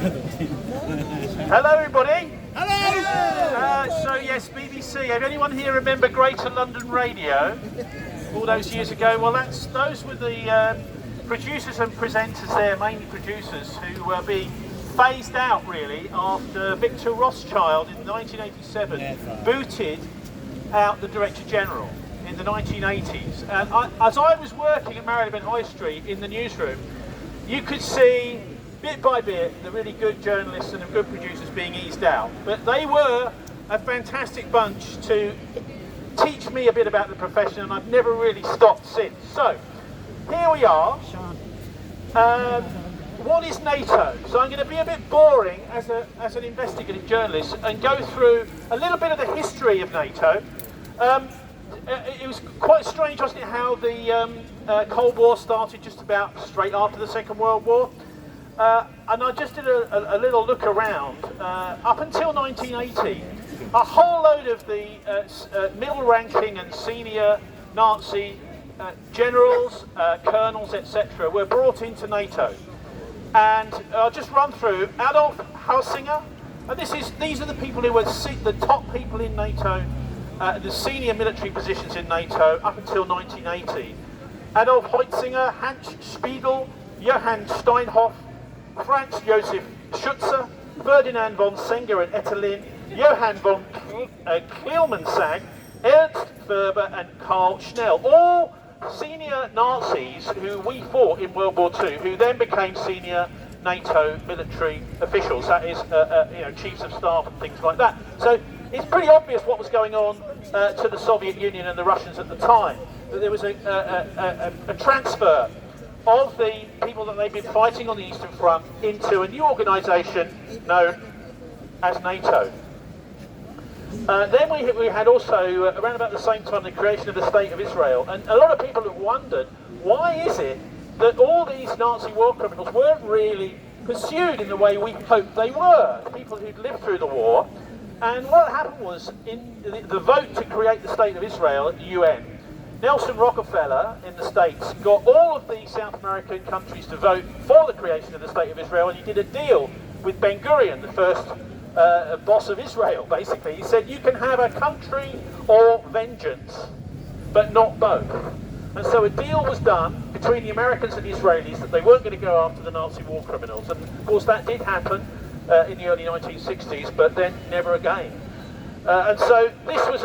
Hello, everybody. Hello! So yes, BBC. Have anyone here remember Greater London Radio? All those years ago. Well, those were the producers and presenters there, mainly producers, who were being phased out really after Victor Rothschild in 1987 booted out the Director General in the 1980s. And as I was working at Marylebone High Street in the newsroom, you could see bit by bit the really good journalists and the good producers being eased out. But they were a fantastic bunch to teach me a bit about the profession, and I've never really stopped since. So here we are. What is NATO? So I'm going to be a bit boring as an investigative journalist and go through a little bit of the history of NATO. It was quite strange, wasn't it, how the Cold War started just about straight after the Second World War. And I just did a little look around. Up until 1980, a whole load of the middle-ranking and senior Nazi generals, colonels, etc. were brought into NATO. And I'll just run through Adolf Hausinger. And these are the people who were the top people in NATO, the senior military positions in NATO up until 1980. Adolf Heutzinger, Hans Spiegel, Johann Steinhoff, Franz Josef Schutzer, Ferdinand von Senger and Ettelin, Johann von Kielmansegg, Ernst Ferber and Karl Schnell, all senior Nazis who we fought in World War II, who then became senior NATO military officials, that is, chiefs of staff and things like that. So it's pretty obvious what was going on to the Soviet Union and the Russians at the time, that there was a transfer of the people that they'd been fighting on the Eastern Front into a new organisation known as NATO. Then we had also, around about the same time, the creation of the State of Israel. And a lot of people have wondered, why is it that all these Nazi war criminals weren't really pursued in the way we hoped they were, people who'd lived through the war? And what happened was, in the vote to create the State of Israel at the UN, Nelson Rockefeller in the States got all of the South American countries to vote for the creation of the State of Israel, and he did a deal with Ben Gurion, the first boss of Israel, basically. He said, you can have a country or vengeance, but not both. And so a deal was done between the Americans and the Israelis that they weren't going to go after the Nazi war criminals. And of course that did happen in the early 1960s, but then never again. And so this was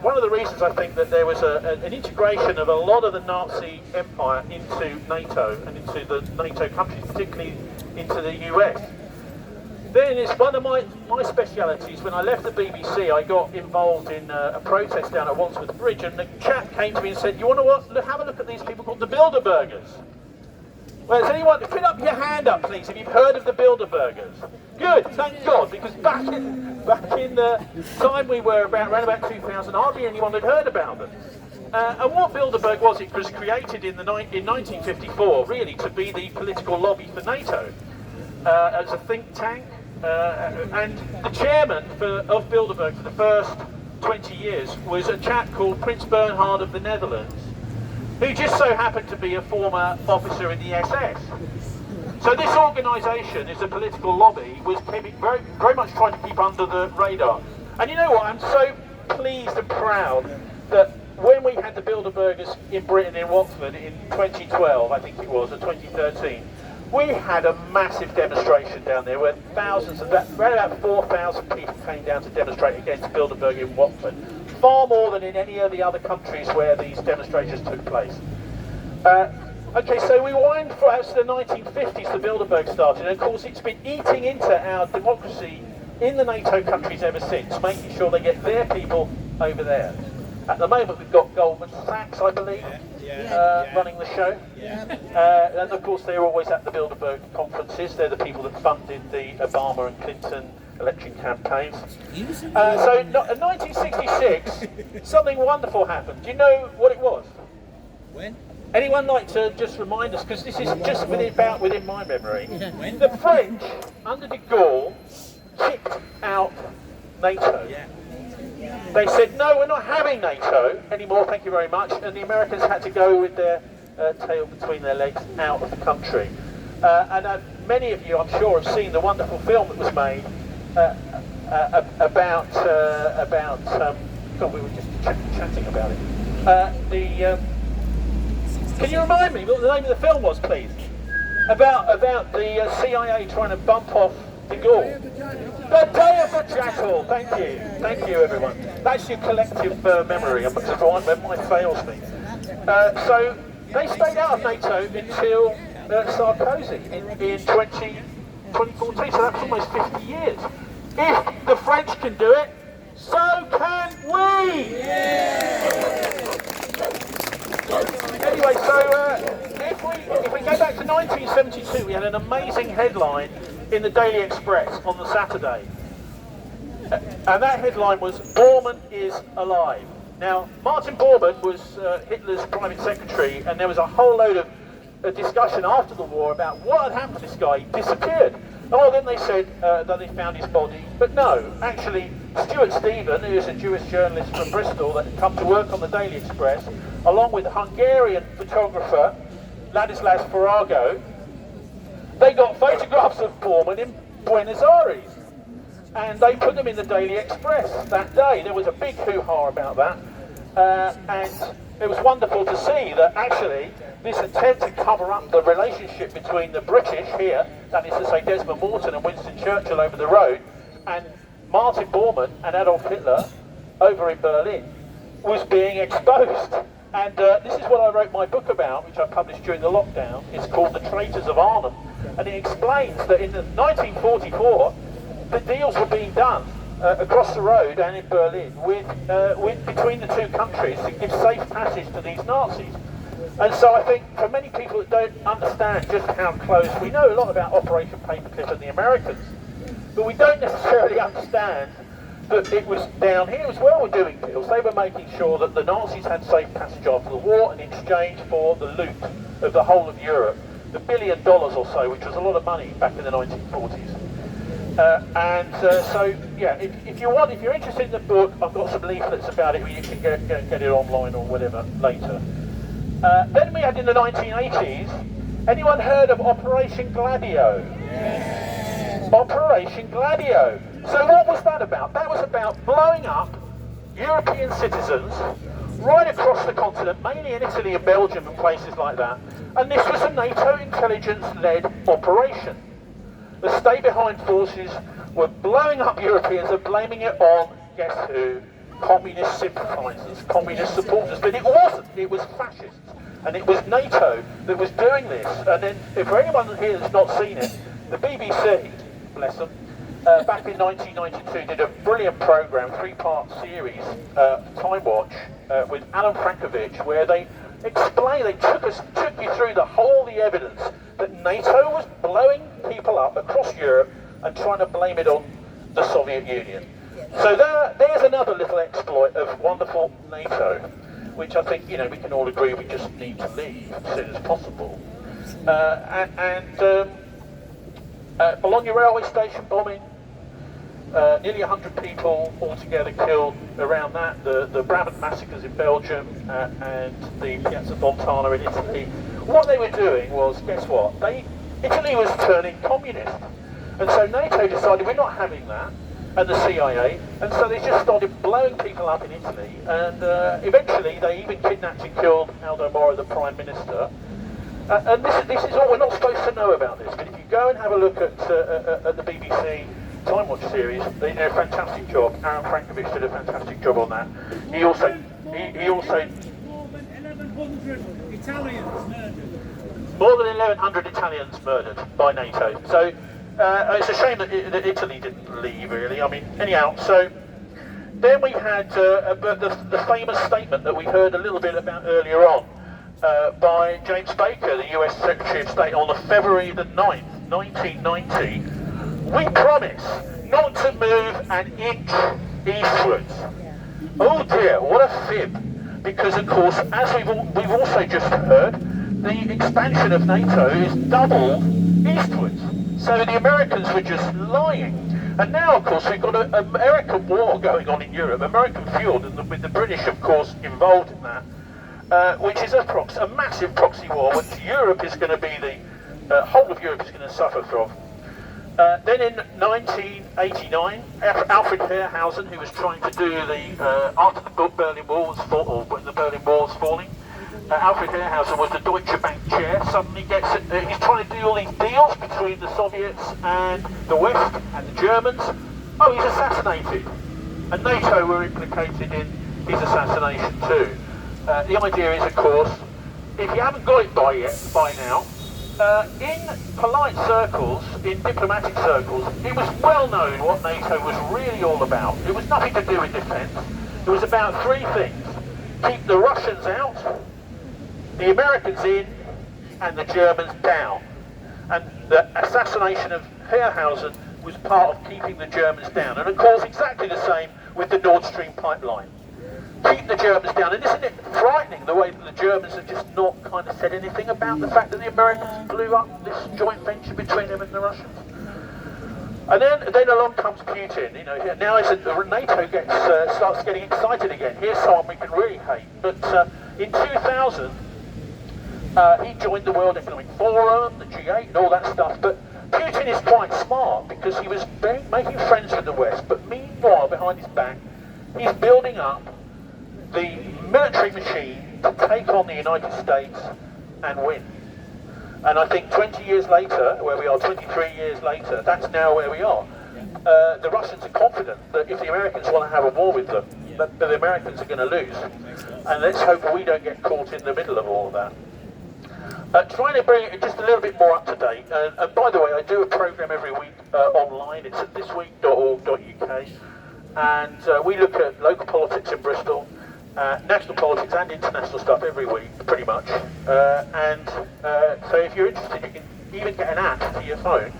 one of the reasons, I think, that there was an integration of a lot of the Nazi empire into NATO and into the NATO countries, particularly into the US. Then it's one of my specialities. When I left the BBC, I got involved in a protest down at Wandsworth Bridge, and the chap came to me and said, you want to have a look at these people called the Bilderbergers? Well, has anyone, put up your hand up, please, if you've heard of the Bilderbergers. Good, thank God, because back in the time we were around about 2000, hardly anyone had heard about them. And what Bilderberg was, it was created in 1954, really, to be the political lobby for NATO, as a think tank. And the chairman of Bilderberg for the first 20 years was a chap called Prince Bernhard of the Netherlands, who just so happened to be a former officer in the SS. So this organisation, as a political lobby, was very, very much trying to keep under the radar. And you know what, I'm so pleased and proud that when we had the Bilderbergers in Britain, in Watford, in 2012, I think it was, or 2013, we had a massive demonstration down there where thousands, around about 4,000 people came down to demonstrate against Bilderberg in Watford. Far more than in any of the other countries where these demonstrations took place. Okay, so we wind perhaps to the 1950s, the Bilderberg started, and of course it's been eating into our democracy in the NATO countries ever since, making sure they get their people over there. At the moment we've got Goldman Sachs, I believe, running the show. And of course they're always at the Bilderberg conferences. They're the people that funded the Obama and Clinton election campaigns. So in 1966, something wonderful happened. Do you know what it was? When? Anyone like to just remind us, because this is just within my memory. The French, under de Gaulle, kicked out NATO. They said, no, we're not having NATO anymore, thank you very much, and the Americans had to go with their tail between their legs out of the country. Many of you, I'm sure, have seen the wonderful film that was made about. God, we were just chatting about it. Can you remind me what the name of the film was, please? About the CIA trying to bump off de Gaulle. The Day of the Jackal. Thank you, everyone. That's your collective memory. I'm when mine fails me. So they stayed out of NATO until Sarkozy in 2014. So that's almost 50 years. If the French can do it, so can we. Anyway, so if we go back to 1972, we had an amazing headline in the Daily Express on the Saturday. And that headline was, Bormann is alive. Now, Martin Bormann was Hitler's private secretary, and there was a whole load of discussion after the war about what had happened to this guy. He disappeared. Oh, then they said that they found his body. But no, actually, Stuart Stephen, who is a Jewish journalist from Bristol that had come to work on the Daily Express, along with Hungarian photographer Ladislas Farago, they got photographs of Bormann in Buenos Aires. And they put them in the Daily Express that day. There was a big hoo-ha about that. And it was wonderful to see that actually this attempt to cover up the relationship between the British here, that is to say Desmond Morton and Winston Churchill over the road, and Martin Bormann and Adolf Hitler over in Berlin, was being exposed. And this is what I wrote my book about, which I published during the lockdown. It's called The Traitors of Arnhem. And it explains that in 1944, the deals were being done across the road and in Berlin with between the two countries to give safe passage to these Nazis. And so I think for many people that don't understand just how close, we know a lot about Operation Paperclip and the Americans, but we don't necessarily understand that it was down here as well were doing deals. They were making sure that the Nazis had safe passage after the war in exchange for the loot of the whole of Europe, the $1 billion or so, which was a lot of money back in the 1940s. So yeah, if you're interested in the book, I've got some leaflets about it where you can get it online or whatever later. Then we had in the 1980s, anyone heard of Operation Gladio? Yes. Operation Gladio. So what was that about? That was about blowing up European citizens right across the continent, mainly in Italy and Belgium and places like that. And this was a NATO intelligence-led operation. The stay-behind forces were blowing up Europeans and blaming it on, guess who? Communist sympathisers, communist supporters. But it wasn't. It was fascists. And it was NATO that was doing this. And then, for anyone here that's not seen it, the BBC, bless them, back in 1992 did a brilliant programme, 3-part series, Time Watch, with Alan Frankovich, where they explained, they took you through the evidence that NATO was blowing people up across Europe and trying to blame it on the Soviet Union. So there's another little exploit of wonderful NATO, which I think, we can all agree we just need to leave as soon as possible. Bologna railway station bombing, nearly 100 people altogether killed around that, the Brabant massacres in Belgium and the Piazza Fontana in Italy. What they were doing was, guess what? Italy was turning communist. And so NATO decided we're not having that, and the CIA, and so they just started blowing people up in Italy, and eventually they even kidnapped and killed Aldo Moro, the Prime Minister. And this is all, we're not supposed to know about this, but if you go and have a look at the BBC Time Watch series, they did a fantastic job. Aaron Frankovich did a fantastic job on that. He also more than 1,100 Italians murdered by NATO. So it's a shame that Italy didn't leave, really. I mean, anyhow, so then we had the famous statement that we heard a little bit about earlier on by James Baker, the US Secretary of State, on the February the 9th, 1990. We promise not to move an inch eastwards. Oh dear, what a fib. Because, of course, as we've also just heard, the expansion of NATO is double eastwards. So the Americans were just lying. And now, of course, we've got an American war going on in Europe, American fueled, and with the British, of course, involved in that, which is a massive proxy war, which Europe is going to be whole of Europe is going to suffer from. Then in 1989, Alfred Herrhausen, who was trying to do the after the Berlin Wall was or when the Berlin Wall was falling, Alfred Herrhausen was the Deutsche Bank chair. Suddenly gets he's trying to do all these deals between the Soviets and the West and the Germans. Oh, he's assassinated, and NATO were implicated in his assassination too. The idea is, of course, if you haven't got it by now. In polite circles, in diplomatic circles, it was well known what NATO was really all about. It was nothing to do with defence. It was about three things: keep the Russians out, the Americans in, and the Germans down. And the assassination of Herrhausen was part of keeping the Germans down. And of course, exactly the same with the Nord Stream pipeline. Keep the Germans down. And isn't it frightening the way that the Germans have just not kind of said anything about the fact that the Americans blew up this joint venture between them and the Russians? And then along comes Putin. You know, now NATO starts getting excited again. Here's someone we can really hate. But in 2000, he joined the World Economic Forum, the G8, and all that stuff. But Putin is quite smart because he was making friends with the West. But meanwhile, behind his back, he's building up the military machine to take on the United States and win. And I think 20 years later, where we are, 23 years later, that's now where we are. The Russians are confident that if the Americans want to have a war with them, that the Americans are going to lose. And let's hope we don't get caught in the middle of all of that. Trying to bring it just a little bit more up to date. And by the way, I do a programme every week online. It's at thisweek.org.uk. And we look at local politics in Bristol, national politics and international stuff every week, pretty much. So if you're interested, you can even get an app for your phone,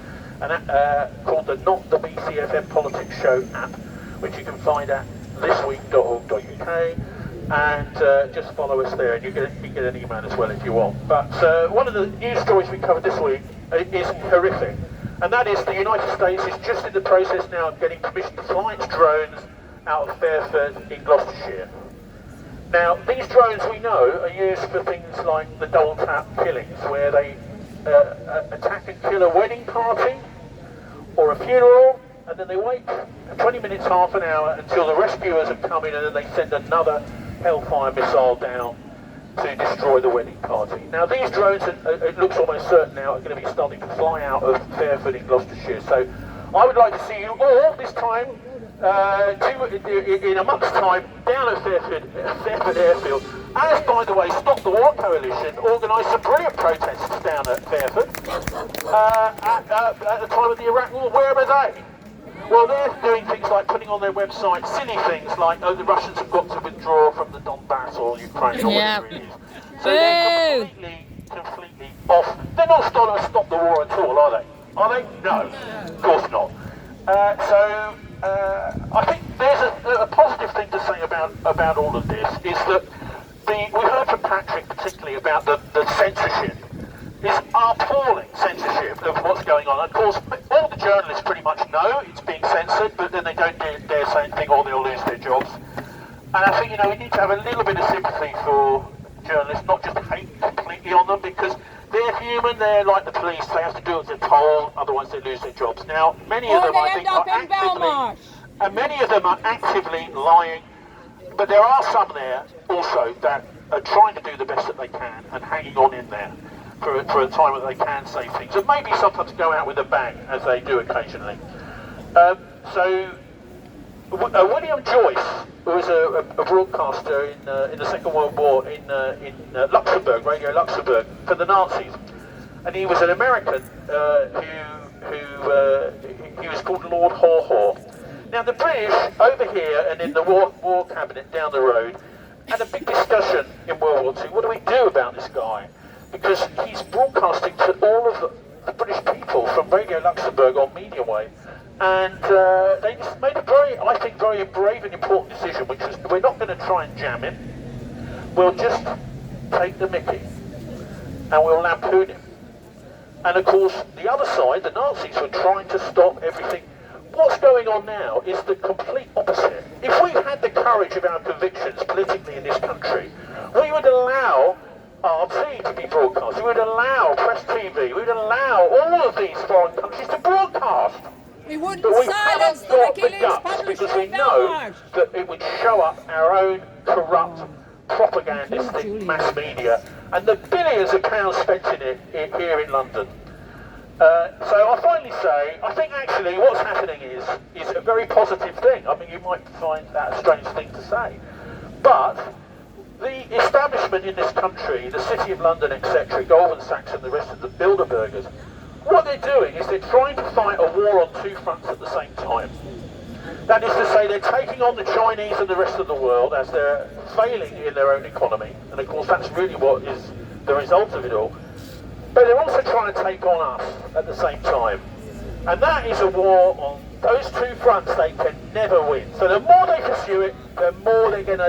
called the Not the BCFM Politics Show app, which you can find at thisweek.org.uk, and just follow us there, and you get an email as well if you want. But one of the news stories we covered this week is horrific, and that is the United States is just in the process now of getting permission to fly its drones out of Fairford in Gloucestershire. Now, these drones, we know, are used for things like the double tap killings, where they attack and kill a wedding party or a funeral, and then they wait 20 minutes, half an hour, until the rescuers have come in, and then they send another Hellfire missile down to destroy the wedding party. Now, these drones, it looks almost certain now, are going to be starting to fly out of Fairford in Gloucestershire. So I would like to see you all this time, in a month's time, down at Fairford Airfield. As, by the way, Stop the War Coalition organised some brilliant protests down at Fairford at the time of the Iraq War. Where were they? Well, they're doing things like putting on their website silly things like, oh, the Russians have got to withdraw from the Donbass or Ukraine or whatever it is. So they're completely off. They're not stop the war at all, are they? Are they? No, of course not. I think there's a positive thing to say about all of this, is that we heard from Patrick particularly about the censorship. This appalling censorship of what's going on. Of course, all the journalists pretty much know it's being censored, but then they don't dare say anything or they'll lose their jobs. And I think, we need to have a little bit of sympathy for journalists, not just hate completely on them, because they're human, they're like the police, they have to do as they're told, otherwise they lose their jobs. Now, many of them, I think, are actively lying, but there are some there also that are trying to do the best that they can and hanging on in there for a time that they can say things, and maybe sometimes go out with a bang, as they do occasionally. William Joyce, who was a broadcaster in the Second World War in Luxembourg, Radio Luxembourg, for the Nazis, and he was an American he was called Lord Haw Haw. Now, the British over here and in the war cabinet down the road had a big discussion in World War II. What do we do about this guy? Because he's broadcasting to all of the British people from Radio Luxembourg on medium wave. And they just made a very brave and important decision, which was, we're not going to try and jam him. We'll just take the mickey and we'll lampoon him. And of course, the other side, the Nazis, were trying to stop everything. What's going on now is the complete opposite. If we had the courage of our convictions politically in this country, we would allow armed sea to be broadcast. We would allow press TV, we would allow all of these foreign countries to broadcast. We wouldn't But we silence haven't the got the WikiLeaks guts publisher because we in know Belmarsh. that it would show up our own corrupt, propagandistic mass media and the billions of pounds spent in it here in London. So I'll finally say, I think actually what's happening is a very positive thing. I mean, you might find that a strange thing to say. But the establishment in this country, the City of London, etc., Goldman Sachs and the rest of the Bilderbergers, what they're doing is they're trying to fight a war on two fronts at the same time. That is to say, they're taking on the Chinese and the rest of the world as they're failing in their own economy. And of course, that's really what is the result of it all. But they're also trying to take on us at the same time. And that is a war on those two fronts they can never win. So the more they pursue it, the more they're going to